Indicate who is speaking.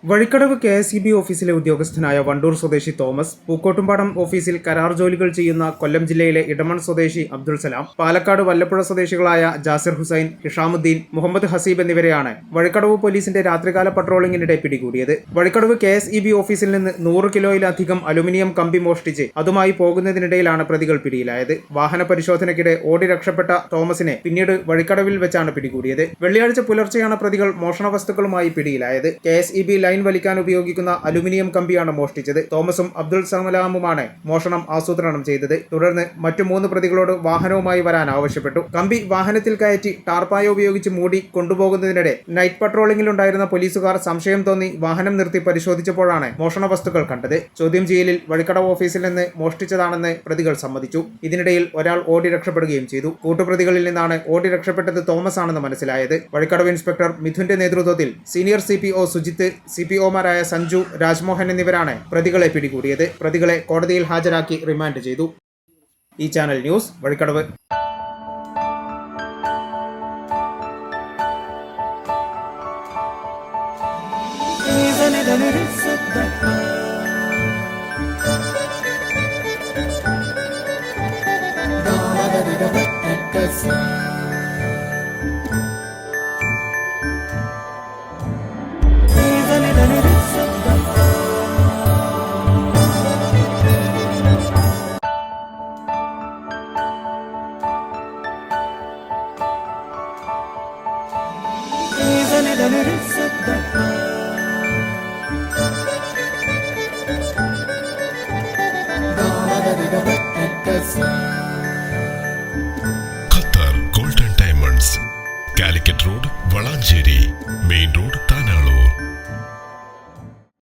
Speaker 1: Vazhikkadavu KSEB ഓഫീസിലെ ഉദ്യോഗസ്ഥനായ വണ്ടൂർ സ്വദേശി തോമസ്, പൂക്കോട്ടുംപാടം ഓഫീസിൽ കരാർ ജോലികൾ ചെയ്യുന്ന കൊല്ലം ജില്ലയിലെ ഇടമൺ സ്വദേശി അബ്ദുൾ സലാം, പാലക്കാട് വല്ലപ്പുഴ സ്വദേശികളായ ജാസിർ ഹുസൈൻ, ഹിഷാമുദ്ദീൻ, മുഹമ്മദ് ഹസീബ് എന്നിവരെയാണ് വഴിക്കടവ് പോലീസിന്റെ രാത്രികാല പട്രോളിംഗിനിടെ പിടികൂടിയത്. വഴിക്കടവ് KSEB ഓഫീസിൽ നിന്ന് 100 കിലോയിലധികം അലുമിനിയം കമ്പി മോഷ്ടിച്ച് അതുമായി പോകുന്നതിനിടയിലാണ് പ്രതികൾ പിടിയിലായത്. വാഹന പരിശോധനയ്ക്കിടെ ഓടി രക്ഷപ്പെട്ട തോമസിനെ പിന്നീട് വഴിക്കടവിൽ വെച്ചാണ് പിടികൂടിയത്. വെള്ളിയാഴ്ച പുലർച്ചെയാണ് പ്രതികൾ മോഷണ വസ്തുക്കളുമായി പിടിയിലായത്. KSEB ലൈൻ വലിക്കാൻ ഉപയോഗിക്കുന്ന അലുമിനിയം കമ്പിയാണ് മോഷ്ടിച്ചത്. തോമസും അബ്ദുൾ സലാമുമാണ് മോഷണം ആസൂത്രണം ചെയ്തത്. തുടർന്ന് മറ്റു 3 പ്രതികളോട് വാഹനവുമായി വരാൻ ആവശ്യപ്പെട്ടു. കമ്പി വാഹനത്തിൽ കയറ്റി ടാർപ്പായ ഉപയോഗിച്ച് മൂടി കൊണ്ടുപോകുന്നതിനിടെ നൈറ്റ് പട്രോളിംഗിലുണ്ടായിരുന്ന പോലീസുകാർ സംശയം തോന്നി വാഹനം നിർത്തി പരിശോധിച്ചപ്പോഴാണ് മോഷണ വസ്തുക്കൾ കണ്ടത്. ചോദ്യം ചെയ്യലിൽ വഴിക്കടവ് ഓഫീസിൽ നിന്ന് മോഷ്ടിച്ചതാണെന്ന് പ്രതികൾ സമ്മതിച്ചു. ഇതിനിടയിൽ ഒരാൾ ഓടി രക്ഷപ്പെടുകയും ചെയ്തു. കൂട്ടുപ്രതികളിൽ നിന്നാണ് ഓടി രക്ഷപ്പെട്ടത് തോമസ് ആണെന്ന് മനസ്സിലായത്. വഴിക്കടവ് ഇൻസ്പെക്ടർ മിഥുന്റെ നേതൃത്വത്തിൽ സീനിയർ CPO സുജിത്ത്, CPOമാരായ സഞ്ജു, രാജ്മോഹൻ എന്നിവരാണ് പ്രതികളെ പിടികൂടിയത്. പ്രതികളെ കോടതിയിൽ ഹാജരാക്കി റിമാൻഡ് ചെയ്തു. ഈ ചാനൽ ന്യൂസ്, വഴിക്കടവ്.